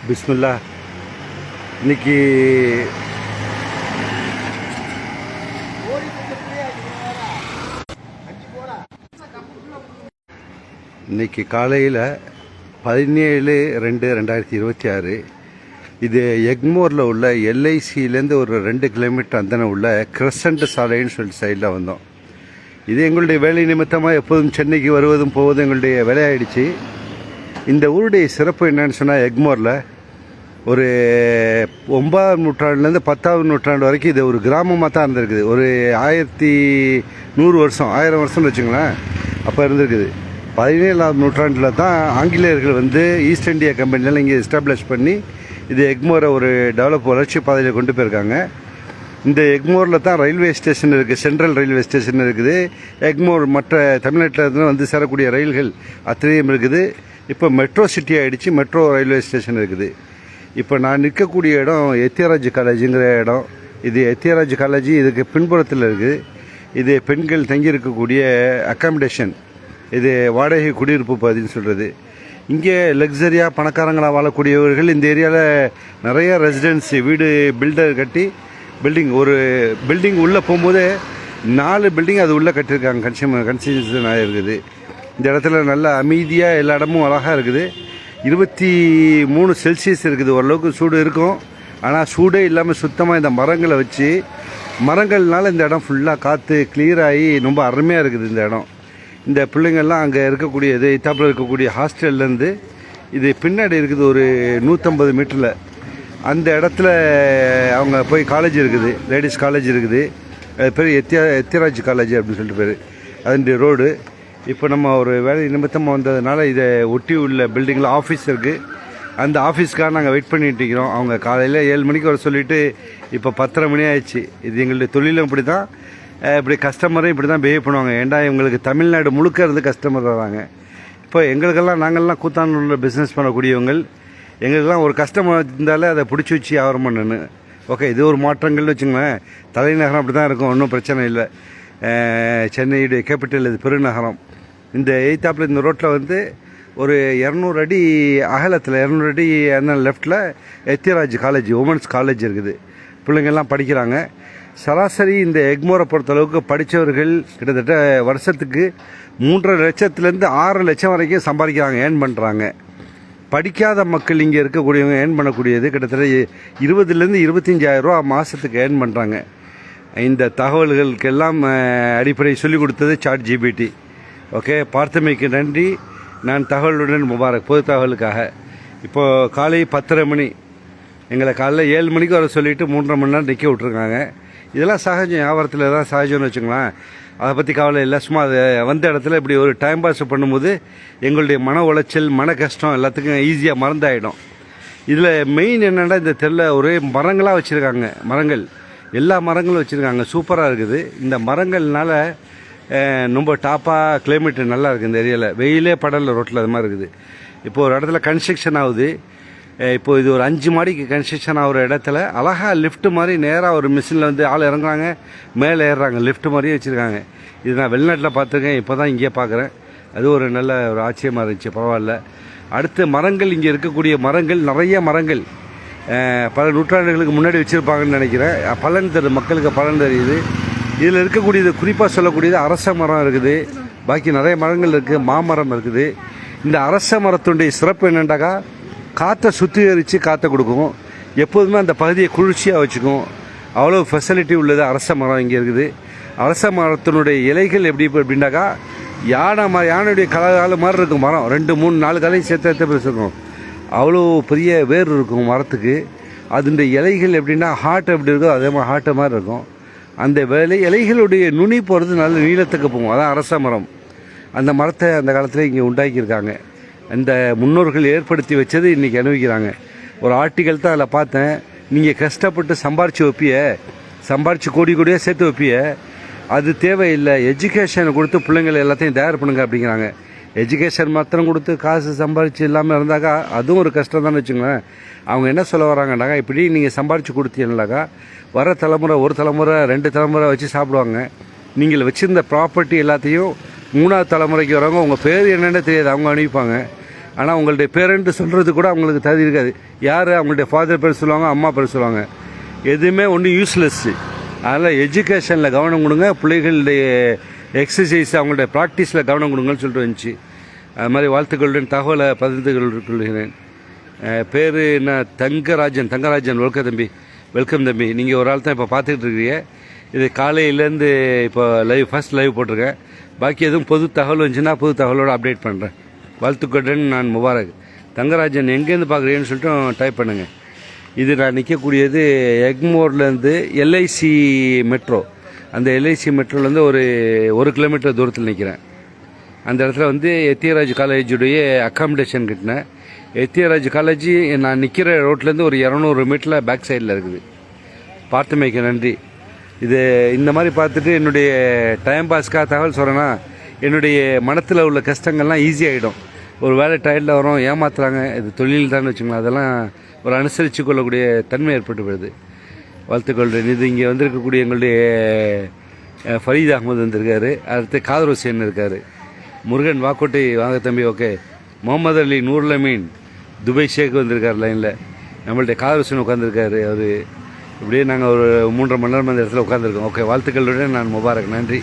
பிஸ்மில்லா. இன்னைக்கு இன்னைக்கு காலையில் 17/2/2026 இது எக்மோரில் உள்ள எல்ஐசியிலேருந்து ஒரு 2 கிலோமீட்டர் அந்தன உள்ள கிரசண்ட் சாலைன்னு சொல்லிட்டு சைடில் வந்தோம். இது எங்களுடைய வேலை நிமித்தமாக எப்போதும் சென்னைக்கு வருவதும் போவதும் எங்களுடைய வேலையாயிடுச்சு. இந்த ஊருடைய சிறப்பு என்னன்னு சொன்னால், எக்மோரில் ஒரு 9ஆம் நூற்றாண்டுலேருந்து 10ஆம் நூற்றாண்டு வரைக்கும் இது ஒரு கிராமமாக தான் இருந்திருக்குது. ஒரு 1100 வருஷம் 1000 வருஷம்னு வச்சுங்களேன், அப்போ இருந்திருக்குது. 17ஆம் நூற்றாண்டில் தான் ஆங்கிலேயர்கள் வந்து ஈஸ்ட் இந்தியா கம்பெனியில் இங்கே எஸ்டாப்ளிஷ் பண்ணி இது எக்மோரை ஒரு வளர்ச்சி பாதையில் கொண்டு போயிருக்காங்க. இந்த எக்மோரில் தான் ரயில்வே ஸ்டேஷன் இருக்குது, சென்ட்ரல் ரயில்வே ஸ்டேஷன் இருக்குது. எக்மோர் மற்ற தமிழ்நாட்டில் இருந்து வந்து சேரக்கூடிய ரயில்கள் அத்தனையும் இருக்குது. இப்போ மெட்ரோ சிட்டி ஆகிடுச்சு, மெட்ரோ ரயில்வே ஸ்டேஷன் இருக்குது. இப்போ நான் நிற்கக்கூடிய இடம் எத்தியராஜ் காலேஜுங்கிற இடம். இது எத்தியராஜ் காலேஜ் இதுக்கு பின்புறத்தில் இருக்குது. இது பெண்கள் தங்கியிருக்கக்கூடிய அக்காமடேஷன், இது வாடகை குடியிருப்பு பகுதின்னு சொல்கிறது. இங்கே லக்ஸரியாக பணக்காரங்களாக வாழக்கூடியவர்கள் இந்த ஏரியாவில் நிறைய ரெசிடென்சி வீடு பில்டர் கட்டி ஒரு பில்டிங் உள்ளே போகும்போது 4 பில்டிங் அது உள்ளே கட்டியிருக்காங்க. கன்ஸ்ட்ரக்ஷன் ஆகிருக்குது. இந்த இடத்துல நல்ல அமைதியாக எல்லா இடமும் அழகாக இருக்குது. 23 செல்சியஸ் இருக்குது. ஓரளவுக்கு சூடு இருக்கும். ஆனால் சூடே இல்லாமல் சுத்தமாக இந்த மரங்களை வச்சு, மரங்கள்னால இந்த இடம் ஃபுல்லாக காற்று கிளியராகி ரொம்ப அருமையாக இருக்குது இந்த இடம். இந்த பிள்ளைங்கள்லாம் அங்கே இருக்கக்கூடியது இத்தாப்பில் இருக்கக்கூடிய ஹாஸ்டல்லேருந்து இது பின்னாடி இருக்குது ஒரு 150 மீட்டரில். அந்த இடத்துல அவங்க போய் காலேஜ் இருக்குது, லேடிஸ் காலேஜ் இருக்குது. அது பேர் எத்தியராஜ் காலேஜ் அப்படின்னு சொல்லிட்டு பேர். அதனுடைய ரோடு. இப்போ நம்ம ஒரு வேலை நிமித்தமாக வந்ததுனால இதை ஒட்டி உள்ள பில்டிங்கில் ஆஃபீஸ் இருக்குது. அந்த ஆஃபீஸ்க்காக நாங்கள் வெயிட் பண்ணிட்டு இருக்கிறோம். அவங்க காலையில் 7 மணிக்கு வர சொல்லிவிட்டு இப்போ 10:30 மணி ஆயிடுச்சு. இது எங்களுடைய தொழிலும் இப்படி தான், இப்படி கஸ்டமரும் இப்படி தான் பிஹேவ் பண்ணுவாங்க. ஏன்டா இவங்களுக்கு தமிழ்நாடு முழுக்க இருந்து கஸ்டமர் வராங்க. இப்போ நாங்கள்லாம் கூத்தானூரில் பிஸ்னஸ் பண்ணக்கூடியவங்க. எங்களுக்கெல்லாம் ஒரு கஸ்டமர் இருந்தாலே அதை பிடிச்சி வச்சு வியாபாரம் பண்ணணும். ஓகே, இது ஒரு மாற்றங்கள்னு வச்சுங்களேன். தலைநகரம் அப்படி தான் இருக்கும், ஒன்றும் பிரச்சனை இல்லை. சென்னையுடைய கேபிட்டல் இது பெருநகரம். இந்த எய்த்தாப்பில் இந்த ரோட்டில் வந்து ஒரு 200 அடி அகலத்தில் 200 அடி அந்த லெஃப்டில் எத்தியராஜ் காலேஜ், உமன்ஸ் காலேஜ் இருக்குது. பிள்ளைங்கள்லாம் படிக்கிறாங்க. சராசரி இந்த எக்மோரை பொறுத்தளவுக்கு படித்தவர்கள் கிட்டத்தட்ட வருஷத்துக்கு 3.5 லட்சத்துலேருந்து 6 லட்சம் வரைக்கும் சம்பாதிக்கிறாங்க, ஏர்ன் பண்ணுறாங்க. படிக்காத மக்கள் இங்கே இருக்கக்கூடியவங்க ஏர்ன் பண்ணக்கூடியது கிட்டத்தட்ட 20,000 25,000 ரூபா மாதத்துக்கு ஏர்ன் பண்ணுறாங்க. இந்த தகவல்களுக்கெல்லாம் அடிப்படை சொல்லிக் கொடுத்தது ChatGPT. ஓகே, பார்த்தமைக்கு நன்றி. நான் தகவலுடன் முபாரக். பொது தகவலுக்காக இப்போது காலை 10:30 மணி, எங்களை காலைல 7 மணிக்கு வர சொல்லிவிட்டு 3.5 மணி நேரம் நிற்க விட்ருக்காங்க. இதெல்லாம் சகஜம், வியாபாரத்தில் தான் சகஜம்னு வச்சுக்கலாம். அதை பற்றி கவலை இல்லை. சும்மா அதை வந்த இடத்துல இப்படி ஒரு டைம் பாஸ் பண்ணும்போது எங்களுடைய மன உளைச்சல், மன கஷ்டம் எல்லாத்துக்கும் ஈஸியாக மறந்தாயிடும். இதில் மெயின் என்னென்னா, இந்த தெருவில் ஒரே மரங்களாக வச்சுருக்காங்க. எல்லா மரங்களும் வச்சுருக்காங்க. சூப்பராக இருக்குது. இந்த மரங்கள்னால ரொம்ப டாப்பாக கிளைமேட் நல்லா இருக்குது. இந்த ஏரியாவில் வெயிலே படல, ரோட்டில் அது மாதிரி இருக்குது. இப்போது ஒரு இடத்துல கன்ஸ்ட்ரக்ஷன் ஆகுது. இப்போது இது ஒரு 5 மாடிக்கு கன்ஸ்ட்ரக்ஷன் ஆகிற இடத்துல அழகாக லிஃப்ட் மாதிரி நேராக ஒரு மிஷினில் வந்து ஆள் இறங்குறாங்க, மேலே ஏறுறாங்க. லிஃப்ட் மாதிரியே வச்சுருக்காங்க. இது நான் வெளிநாட்டில் பார்த்துருக்கேன், இப்போ தான் இங்கே பார்க்குறேன். அது ஒரு நல்ல ஒரு ஆச்சரியமாக இருந்துச்சு. பரவாயில்ல. அடுத்து மரங்கள், இங்கே இருக்கக்கூடிய மரங்கள் நிறைய மரங்கள் பல நூற்றாண்டுகளுக்கு முன்னாடி வச்சுருப்பாங்கன்னு நினைக்கிறேன். பலன் தரும், மக்களுக்கு பலன் தெரியுது. இதில் இருக்கக்கூடியது குறிப்பாக சொல்லக்கூடியது அரச மரம் இருக்குது. பாக்கி நிறைய மரங்கள் இருக்குது. மாமரம் இருக்குது. இந்த அரச மரத்துடைய சிறப்பு என்னென்னாக்கா, காற்றை சுத்திகரித்து காற்றை கொடுக்கும். எப்போதுமே அந்த பகுதியை குளிர்ச்சியாக வச்சுக்கும். அவ்வளோ ஃபெசிலிட்டி உள்ளது அரச மரம் இங்கே இருக்குது. அரச மரத்தினுடைய இலைகள் எப்படின்னாக்கா, யானையுடைய காலு மாதிரி இருக்கும் மரம். 2 3 4 காலையும் சேர்த்து இருக்கும். அவ்வளோ பெரிய வேர் இருக்கும் மரத்துக்கு. அதனுடைய இலைகள் எப்படின்னா ஹார்ட் எப்படி இருக்கோ அதே மாதிரி ஹார்ட்டை மாதிரி இருக்கும். அந்த இலைகளுடைய நுனி போகிறது நல்ல நீளத்துக்கு போகும். அதான் அரச மரம். அந்த மரத்தை அந்த காலத்தில் இங்கே உண்டாக்கியிருக்காங்க. அந்த முன்னோர்கள் ஏற்படுத்தி வச்சது இன்றைக்கி அனுபவிக்கிறாங்க. ஒரு ஆர்டிக்கல் தான் அதில் பார்த்தேன். நீங்கள் கஷ்டப்பட்டு சம்பாரித்து கோடியாக சேர்த்து வைப்பிய, அது தேவையில்லை. எஜுகேஷனை கொடுத்து பிள்ளைங்களை எல்லாத்தையும் தயார் பண்ணுங்க அப்படிங்கிறாங்க. எஜுகேஷன் மாத்திரம் கொடுத்து காசு சம்பாரித்து இல்லாமல் இருந்தாக்கா அதுவும் ஒரு கஷ்டம் தான் வச்சுங்களேன். அவங்க என்ன சொல்ல வராங்கன்னாக்கா, இப்படி நீங்கள் சம்பாரித்து கொடுத்தீங்கன்னாக்கா வர தலைமுறை, ஒரு தலைமுறை 2 தலைமுறை வச்சு சாப்பிடுவாங்க. நீங்கள் வச்சுருந்த ப்ராப்பர்ட்டி எல்லாத்தையும் 3ஆவது தலைமுறைக்கு வரவங்க உங்கள் பேர் என்னென்னு தெரியாது, அவங்க அனுப்பிப்பாங்க. ஆனால் உங்களுடைய பேரண்ட்டு சொல்கிறது கூட அவங்களுக்கு தகுதி இருக்காது. யார் அவங்களுடைய ஃபாதர் பேர் சொல்லுவாங்க, அம்மா பேர் சொல்லுவாங்க. எதுவுமே ஒன்றும் யூஸ்லெஸ்ஸு. அதனால் எஜுகேஷனில் கவனம் கொடுங்க, பிள்ளைகளுடைய எக்ஸசைஸ் அவங்களுடைய ப்ராக்டிஸில் கவனம் கொடுங்கன்னு சொல்லிட்டு வந்துச்சு. அது மாதிரி வாழ்த்துக்களுடன் தகவலை பகிர்ந்து கொள்கிறேன். பேர் என்ன, தங்கராஜன். வெல்கம் தம்பி. நீங்கள் ஒரு ஆள் தான் இப்போ பார்த்துக்கிட்டு இருக்கிறீங்க. இது காலையிலேருந்து இப்போ ஃபர்ஸ்ட் லைவ் போட்டிருக்கேன். பாக்கி எதுவும் பொது தகவல் வந்துச்சுன்னா பொது தகவலோடு அப்டேட் பண்ணுறேன். வாழ்த்துக்களுடன் நான் முபாரக். தங்கராஜன் எங்கேருந்து பார்க்குறீங்கன்னு சொல்லிட்டு டைப் பண்ணுங்கள். இது நான் நிற்கக்கூடியது எக்மோர்லேருந்து எல்ஐசி மெட்ரோ. அந்த எல்ஐசி மெட்ரோலேருந்து ஒரு கிலோமீட்டர் தூரத்தில் நிற்கிறேன். அந்த இடத்துல எத்தியராஜ் காலேஜுடைய அக்காமடேஷன் கட்டினேன். எத்தியராஜ் காலேஜ் நான் நிற்கிற ரோட்லேருந்து ஒரு 200 மீட்டரில் பேக் சைடில் இருக்குது. பார்த்தமைக்கு நன்றி. இது இந்த மாதிரி பார்த்துட்டு என்னுடைய டைம் பாஸ்க்காக தகவல் சொல்கிறேன்னா என்னுடைய மனத்தில் உள்ள கஷ்டங்கள்லாம் ஈஸியாகிடும். ஒரு வேலை டயர்டில் வரும், ஏமாத்துறாங்க, இது தொழில் தான் வச்சுக்கலாம், அதெல்லாம் ஒரு அனுசரித்து கொள்ளக்கூடிய தன்மை ஏற்பட்டு போயிடுது. வாழ்த்துக்கொள்கிறேன். இது இங்கே வந்திருக்கக்கூடிய எங்களுடைய ஃபரீத் அகமது வந்திருக்காரு. அடுத்து காதர் ஹுசேன் இருக்கார். முருகன் வாக்கோட்டை வாங்க தம்பி. ஓகே. முகமது அலி, நூர்ல மீன், துபை ஷேக் வந்திருக்கார் லைனில். நம்மள்ட்ட காதர் ஹுசேன் உட்காந்துருக்காரு. அவர் இப்படியே நாங்கள் ஒரு 3.5 மணி நேரம் அந்த இடத்துல உட்காந்துருக்கோம். ஓகே. வாழ்த்துக்களுடன் நான் முபாரக். நன்றி.